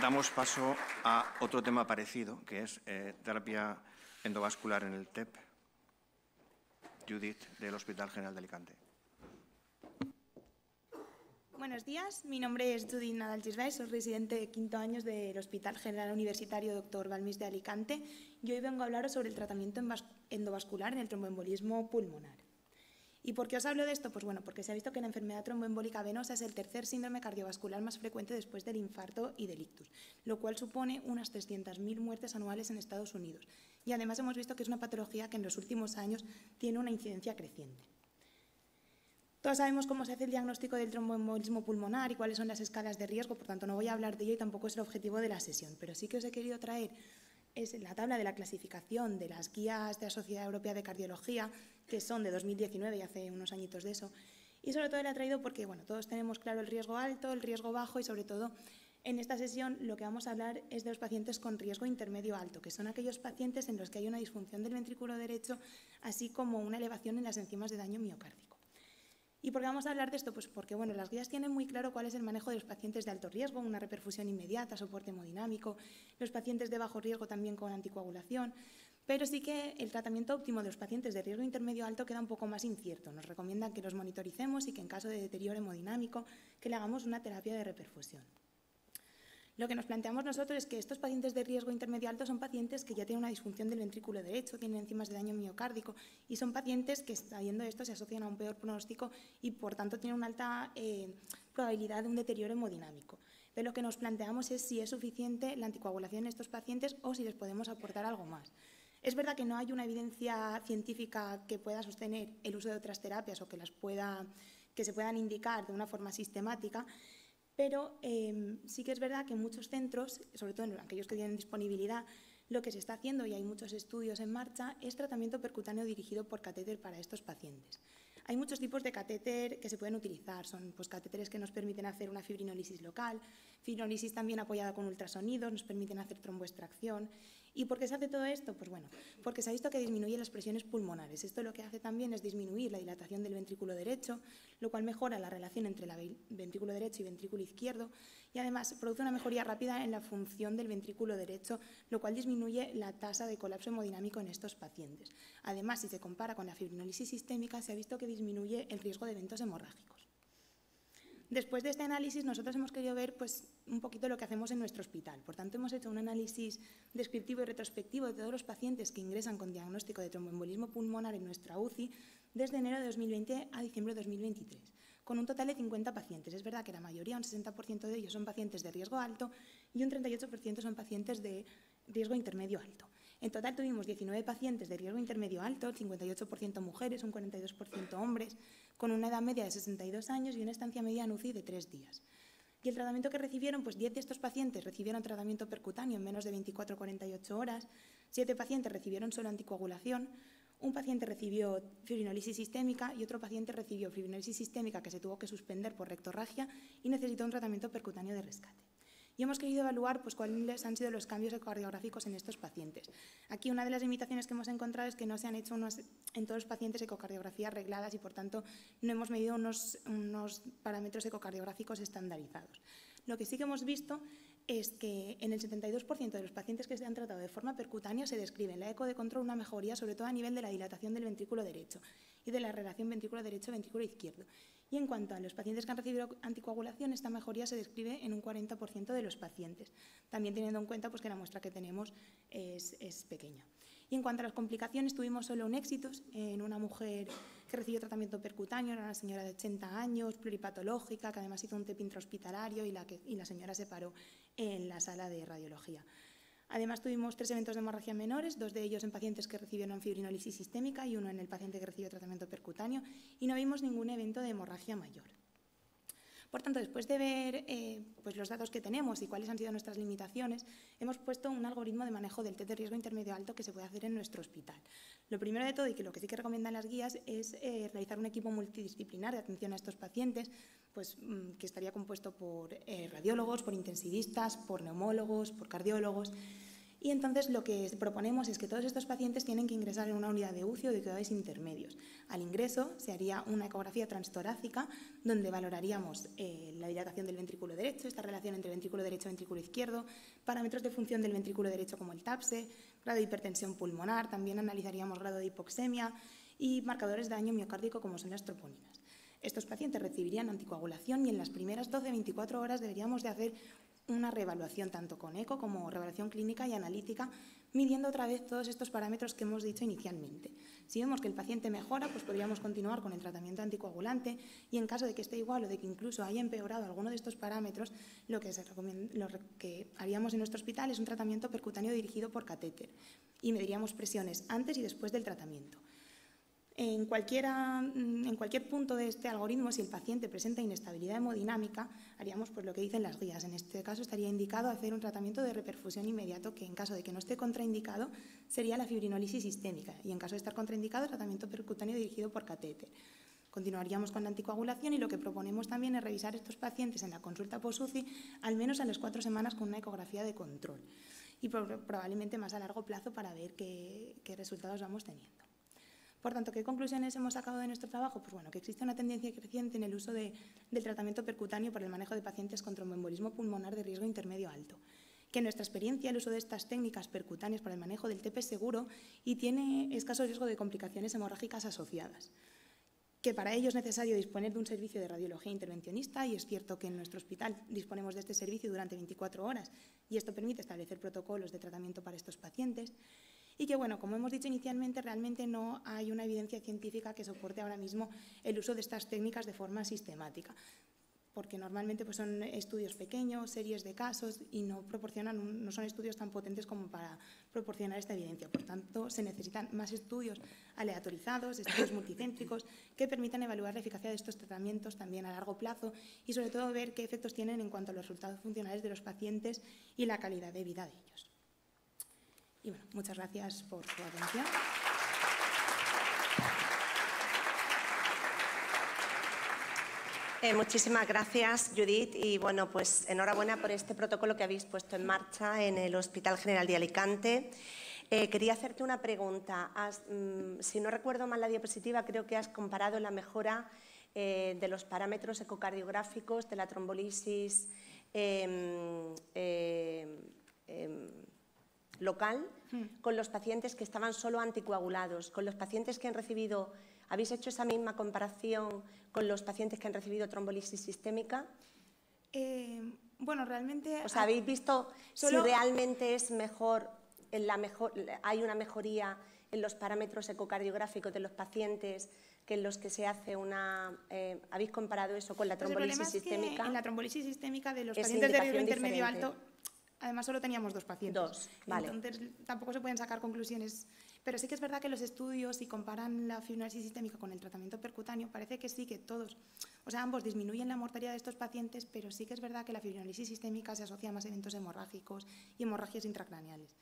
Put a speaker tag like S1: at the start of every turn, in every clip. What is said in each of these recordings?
S1: Damos paso a otro tema parecido, que es terapia endovascular en el TEP. Judith, del Hospital General de Alicante.
S2: Buenos días, mi nombre es Judith Nadal Gisbert, soy residente de quinto año del Hospital General Universitario Dr. Balmis de Alicante y hoy vengo a hablaros sobre el tratamiento endovascular en el tromboembolismo pulmonar. ¿Y por qué os hablo de esto? Pues bueno, porque se ha visto que la enfermedad tromboembólica venosa es el tercer síndrome cardiovascular más frecuente después del infarto y del ictus, lo cual supone unas 300.000 muertes anuales en Estados Unidos. Y además hemos visto que es una patología que en los últimos años tiene una incidencia creciente. Todos sabemos cómo se hace el diagnóstico del tromboembolismo pulmonar y cuáles son las escalas de riesgo, por tanto no voy a hablar de ello y tampoco es el objetivo de la sesión, pero sí que os he querido traer es la tabla de la clasificación de las guías de la Sociedad Europea de Cardiología, que son de 2019 y hace unos añitos de eso, y sobre todo la he traído porque bueno, todos tenemos claro el riesgo alto, el riesgo bajo y sobre todo en esta sesión lo que vamos a hablar es de los pacientes con riesgo intermedio alto, que son aquellos pacientes en los que hay una disfunción del ventrículo derecho, así como una elevación en las enzimas de daño miocárdico. ¿Y por qué vamos a hablar de esto? Pues porque bueno, las guías tienen muy claro cuál es el manejo de los pacientes de alto riesgo, una reperfusión inmediata, soporte hemodinámico, los pacientes de bajo riesgo también con anticoagulación, pero sí que el tratamiento óptimo de los pacientes de riesgo intermedio alto queda un poco más incierto. Nos recomiendan que los monitoricemos y que en caso de deterioro hemodinámico que le hagamos una terapia de reperfusión. Lo que nos planteamos nosotros es que estos pacientes de riesgo intermedio alto son pacientes que ya tienen una disfunción del ventrículo derecho, tienen enzimas de daño miocárdico y son pacientes que, sabiendo esto, se asocian a un peor pronóstico y, por tanto, tienen una alta probabilidad de un deterioro hemodinámico. Pero lo que nos planteamos es si es suficiente la anticoagulación en estos pacientes o si les podemos aportar algo más. Es verdad que no hay una evidencia científica que pueda sostener el uso de otras terapias o que se puedan indicar de una forma sistemática, pero sí que es verdad que en muchos centros, sobre todo en aquellos que tienen disponibilidad, lo que se está haciendo, y hay muchos estudios en marcha, es tratamiento percutáneo dirigido por catéter para estos pacientes. Hay muchos tipos de catéter que se pueden utilizar, son pues, catéteres que nos permiten hacer una fibrinólisis local, fibrinólisis también apoyada con ultrasonidos, nos permiten hacer tromboextracción. ¿Y por qué se hace todo esto? Pues bueno, porque se ha visto que disminuye las presiones pulmonares. Esto lo que hace también es disminuir la dilatación del ventrículo derecho, lo cual mejora la relación entre el ventrículo derecho y ventrículo izquierdo y además produce una mejoría rápida en la función del ventrículo derecho, lo cual disminuye la tasa de colapso hemodinámico en estos pacientes. Además, si se compara con la fibrinólisis sistémica, se ha visto que disminuye el riesgo de eventos hemorrágicos. Después de este análisis, nosotros hemos querido ver pues, un poquito lo que hacemos en nuestro hospital. Por tanto, hemos hecho un análisis descriptivo y retrospectivo de todos los pacientes que ingresan con diagnóstico de tromboembolismo pulmonar en nuestra UCI desde enero de 2020 a diciembre de 2023, con un total de 50 pacientes. Es verdad que la mayoría, un 60% de ellos, son pacientes de riesgo alto y un 38% son pacientes de riesgo intermedio alto. En total tuvimos 19 pacientes de riesgo intermedio alto, el 58% mujeres, un 42% hombres, con una edad media de 62 años y una estancia media en UCI de 3 días. Y el tratamiento que recibieron, pues 10 de estos pacientes recibieron tratamiento percutáneo en menos de 24 o 48 horas, 7 pacientes recibieron solo anticoagulación, un paciente recibió fibrinólisis sistémica y otro paciente recibió fibrinólisis sistémica que se tuvo que suspender por rectorragia y necesitó un tratamiento percutáneo de rescate. Y hemos querido evaluar pues, cuáles han sido los cambios ecocardiográficos en estos pacientes. Aquí una de las limitaciones que hemos encontrado es que no se han hecho en todos los pacientes ecocardiografías regladas y, por tanto, no hemos medido unos parámetros ecocardiográficos estandarizados. Lo que sí que hemos visto es que en el 72% de los pacientes que se han tratado de forma percutánea se describe en la eco de control una mejoría, sobre todo a nivel de la dilatación del ventrículo derecho y de la relación ventrículo derecho-ventrículo izquierdo. Y en cuanto a los pacientes que han recibido anticoagulación, esta mejoría se describe en un 40% de los pacientes, también teniendo en cuenta pues, que la muestra que tenemos es pequeña. Y en cuanto a las complicaciones, tuvimos solo un éxito en una mujer que recibió tratamiento percutáneo, era una señora de 80 años, pluripatológica, que además hizo un TEP intrahospitalario y la señora se paró en la sala de radiología. Además, tuvimos 3 eventos de hemorragia menores, 2 de ellos en pacientes que recibieron fibrinólisis sistémica y 1 en el paciente que recibió tratamiento percutáneo, y no vimos ningún evento de hemorragia mayor. Por tanto, después de ver pues los datos que tenemos y cuáles han sido nuestras limitaciones, hemos puesto un algoritmo de manejo del test de riesgo intermedio alto que se puede hacer en nuestro hospital. Lo primero de todo, y que lo que sí que recomiendan las guías, es realizar un equipo multidisciplinar de atención a estos pacientes, pues, que estaría compuesto por radiólogos, por intensivistas, por neumólogos, por cardiólogos. Y entonces lo que proponemos es que todos estos pacientes tienen que ingresar en una unidad de UCI o de cuidados intermedios. Al ingreso se haría una ecografía transtorácica donde valoraríamos la dilatación del ventrículo derecho, esta relación entre ventrículo derecho y ventrículo izquierdo, parámetros de función del ventrículo derecho como el TAPSE, grado de hipertensión pulmonar, también analizaríamos grado de hipoxemia y marcadores de daño miocárdico como son las troponinas. Estos pacientes recibirían anticoagulación y en las primeras 12-24 horas deberíamos de hacer una reevaluación tanto con eco como reevaluación clínica y analítica, midiendo otra vez todos estos parámetros que hemos dicho inicialmente. Si vemos que el paciente mejora, pues podríamos continuar con el tratamiento anticoagulante y en caso de que esté igual o de que incluso haya empeorado alguno de estos parámetros, lo que haríamos en nuestro hospital es un tratamiento percutáneo dirigido por catéter y mediríamos presiones antes y después del tratamiento. En cualquier punto de este algoritmo, si el paciente presenta inestabilidad hemodinámica, haríamos pues lo que dicen las guías. En este caso estaría indicado hacer un tratamiento de reperfusión inmediato, que en caso de que no esté contraindicado sería la fibrinólisis sistémica y en caso de estar contraindicado, tratamiento percutáneo dirigido por catéter. Continuaríamos con la anticoagulación y lo que proponemos también es revisar estos pacientes en la consulta post-UCI al menos a las 4 semanas con una ecografía de control y probablemente más a largo plazo para ver qué resultados vamos teniendo. Por tanto, ¿qué conclusiones hemos sacado de nuestro trabajo? Pues bueno, que existe una tendencia creciente en el uso del tratamiento percutáneo para el manejo de pacientes con tromboembolismo pulmonar de riesgo intermedio alto. Que en nuestra experiencia el uso de estas técnicas percutáneas para el manejo del TEP es seguro y tiene escaso riesgo de complicaciones hemorrágicas asociadas. Que para ello es necesario disponer de un servicio de radiología intervencionista y es cierto que en nuestro hospital disponemos de este servicio durante 24 horas y esto permite establecer protocolos de tratamiento para estos pacientes. Y que, bueno, como hemos dicho inicialmente, realmente no hay una evidencia científica que soporte ahora mismo el uso de estas técnicas de forma sistemática, porque normalmente pues, son estudios pequeños, series de casos y no son estudios tan potentes como para proporcionar esta evidencia. Por tanto, se necesitan más estudios aleatorizados, estudios multicéntricos, que permitan evaluar la eficacia de estos tratamientos también a largo plazo y, sobre todo, ver qué efectos tienen en cuanto a los resultados funcionales de los pacientes y la calidad de vida de ellos. Y bueno, muchas gracias por su atención.
S3: Muchísimas gracias, Judith, y bueno, pues enhorabuena por este protocolo que habéis puesto en marcha en el Hospital General de Alicante. Quería hacerte una pregunta. Si no recuerdo mal la diapositiva, creo que has comparado la mejora de los parámetros ecocardiográficos de la trombolisis local con los pacientes que estaban solo anticoagulados, con los pacientes que han recibido. ¿Habéis hecho esa misma comparación con los pacientes que han recibido trombolisis sistémica?
S2: Bueno, realmente...
S3: O sea, ¿habéis visto si realmente es mejor, hay una mejoría en los parámetros ecocardiográficos de los pacientes que en los que se hace una... ¿habéis comparado eso con la trombolisis sistémica?
S2: Que en la trombolisis sistémica de los pacientes de riesgo intermedio alto, además solo teníamos 2 pacientes.
S3: 2, vale.
S2: Entonces tampoco se pueden sacar conclusiones. Pero sí que es verdad que los estudios, si comparan la fibrosis sistémica con el tratamiento percutáneo, parece que sí que todos, o sea, ambos disminuyen la mortalidad de estos pacientes, pero sí que es verdad que la fibrosis sistémica se asocia a más eventos hemorrágicos y hemorragias intracraneales.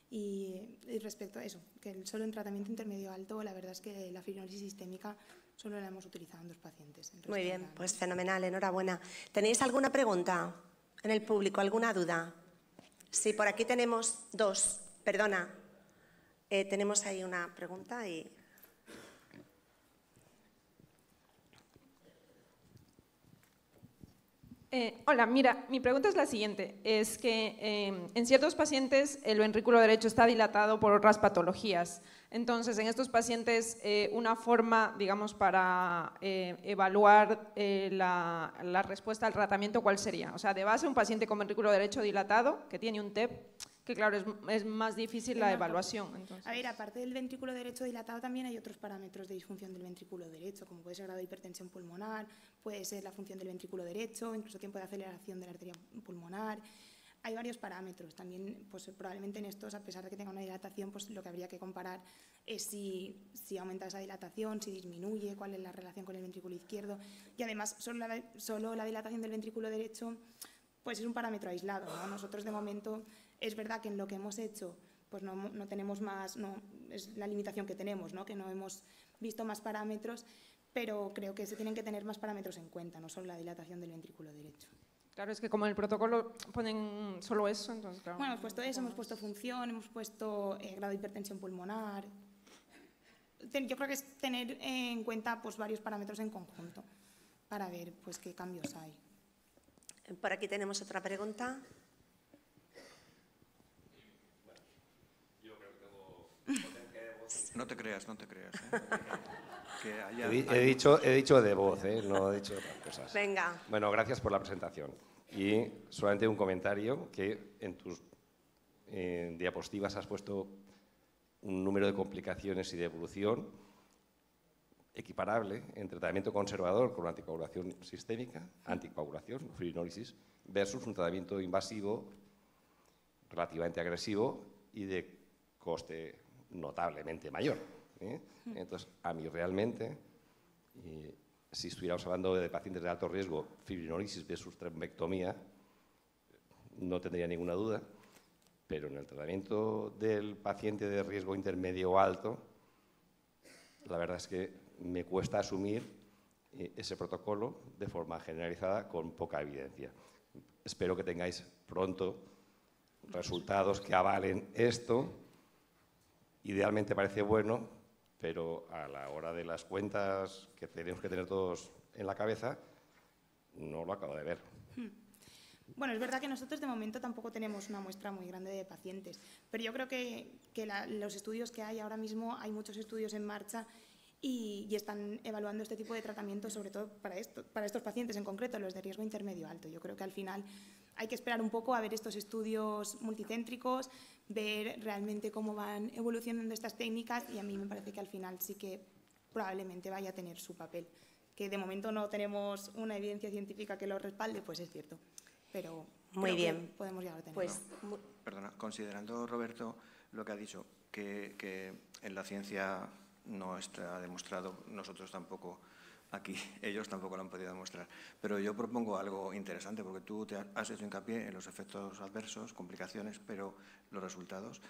S2: Y respecto a eso, que solo en tratamiento intermedio alto, la verdad es que la fibrosis sistémica solo la hemos utilizado en 2 pacientes.
S3: Muy bien, pues fenomenal, enhorabuena. ¿Tenéis alguna pregunta en el público, alguna duda? Sí, por aquí tenemos 2, perdona. Tenemos ahí una pregunta y...
S4: Hola, mira, mi pregunta es la siguiente. Es que en ciertos pacientes el ventrículo derecho está dilatado por otras patologías. Entonces, en estos pacientes, una forma, digamos, para evaluar la respuesta al tratamiento, ¿cuál sería? O sea, de base, un paciente con ventrículo derecho dilatado, que tiene un TEP, que claro, es más difícil la evaluación. Entonces.
S2: A ver, aparte del ventrículo derecho dilatado también hay otros parámetros de disfunción del ventrículo derecho, como puede ser grado de hipertensión pulmonar, puede ser la función del ventrículo derecho, incluso tiempo de aceleración de la arteria pulmonar. Hay varios parámetros. También, pues probablemente en estos, a pesar de que tenga una dilatación, pues lo que habría que comparar es si aumenta esa dilatación, si disminuye, cuál es la relación con el ventrículo izquierdo. Y además, solo la dilatación del ventrículo derecho pues es un parámetro aislado, ¿no? Nosotros, de momento, es verdad que en lo que hemos hecho pues no tenemos más, es la limitación que tenemos, ¿no? Que no hemos visto más parámetros, pero creo que se tienen que tener más parámetros en cuenta, no solo la dilatación del ventrículo derecho.
S4: Claro, es que como en el protocolo ponen solo eso, entonces claro.
S2: Bueno, hemos puesto eso, hemos puesto función, hemos puesto grado de hipertensión pulmonar. Yo creo que es tener en cuenta pues, varios parámetros en conjunto para ver pues, qué cambios hay.
S3: Por aquí tenemos otra pregunta.
S1: No te creas, no te creas. Que
S5: He dicho de voz, no he dicho otras cosas.
S3: Venga.
S5: Bueno, gracias por la presentación. Y solamente un comentario, que en tus diapositivas has puesto un número de complicaciones y de evolución equiparable entre tratamiento conservador con anticoagulación sistémica, anticoagulación, fibrinólisis, versus un tratamiento invasivo relativamente agresivo y de coste notablemente mayor. Entonces, a mí realmente, si estuviéramos hablando de pacientes de alto riesgo, fibrinólisis versus trombectomía, no tendría ninguna duda, pero en el tratamiento del paciente de riesgo intermedio o alto, la verdad es que me cuesta asumir ese protocolo de forma generalizada con poca evidencia. Espero que tengáis pronto resultados que avalen esto. Idealmente parece bueno, pero a la hora de las cuentas que tenemos que tener todos en la cabeza, no lo acabo de ver.
S2: Bueno, es verdad que nosotros de momento tampoco tenemos una muestra muy grande de pacientes, pero yo creo que los estudios que hay ahora mismo, hay muchos estudios en marcha y están evaluando este tipo de tratamientos, sobre todo para estos pacientes en concreto, los de riesgo intermedio alto. Yo creo que al final hay que esperar un poco a ver estos estudios multicéntricos, ver realmente cómo van evolucionando estas técnicas y a mí me parece que al final sí que probablemente vaya a tener su papel. Que de momento no tenemos una evidencia científica que lo respalde, pues es cierto, pero
S3: muy bien,
S2: podemos llegar a tenerlo.
S3: Pues,
S1: perdona, considerando, Roberto, lo que ha dicho, que en la ciencia no está demostrado, nosotros tampoco, aquí ellos tampoco lo han podido demostrar. Pero yo propongo algo interesante, porque tú te has hecho hincapié en los efectos adversos, complicaciones, pero los resultados.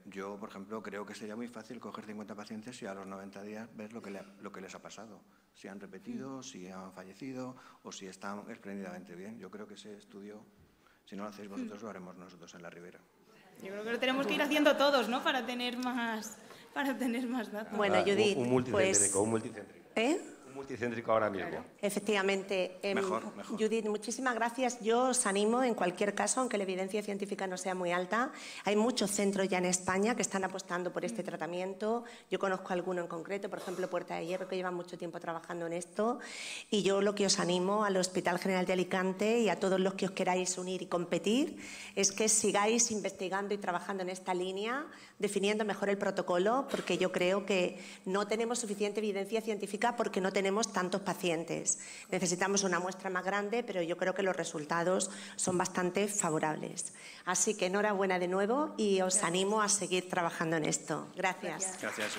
S1: Yo, por ejemplo, creo que sería muy fácil coger 50 pacientes y a los 90 días ver lo que les ha pasado. Si han repetido, si han fallecido o si están espléndidamente bien. Yo creo que ese estudio, si no lo hacéis vosotros, lo haremos nosotros en la Ribera.
S2: Yo creo que lo tenemos que ir haciendo todos, ¿no? Para tener más datos.
S3: Bueno, Judith,
S5: un multicéntrico, un multicéntrico. Un multicéntrico ahora mismo.
S2: Claro.
S3: Efectivamente.
S1: Mejor.
S3: Judith, muchísimas gracias. Yo os animo, en cualquier caso, aunque la evidencia científica no sea muy alta, hay muchos centros ya en España que están apostando por este tratamiento. Yo conozco alguno en concreto, por ejemplo, Puerta de Hierro, que llevan mucho tiempo trabajando en esto. Y yo lo que os animo al Hospital General de Alicante y a todos los que os queráis unir y competir es que sigáis investigando y trabajando en esta línea, definiendo mejor el protocolo, porque yo creo que no tenemos suficiente evidencia científica porque no tenemos tantos pacientes. Necesitamos una muestra más grande, pero yo creo que los resultados son bastante favorables. Así que enhorabuena de nuevo y os animo a seguir trabajando en esto. Gracias.
S1: Gracias.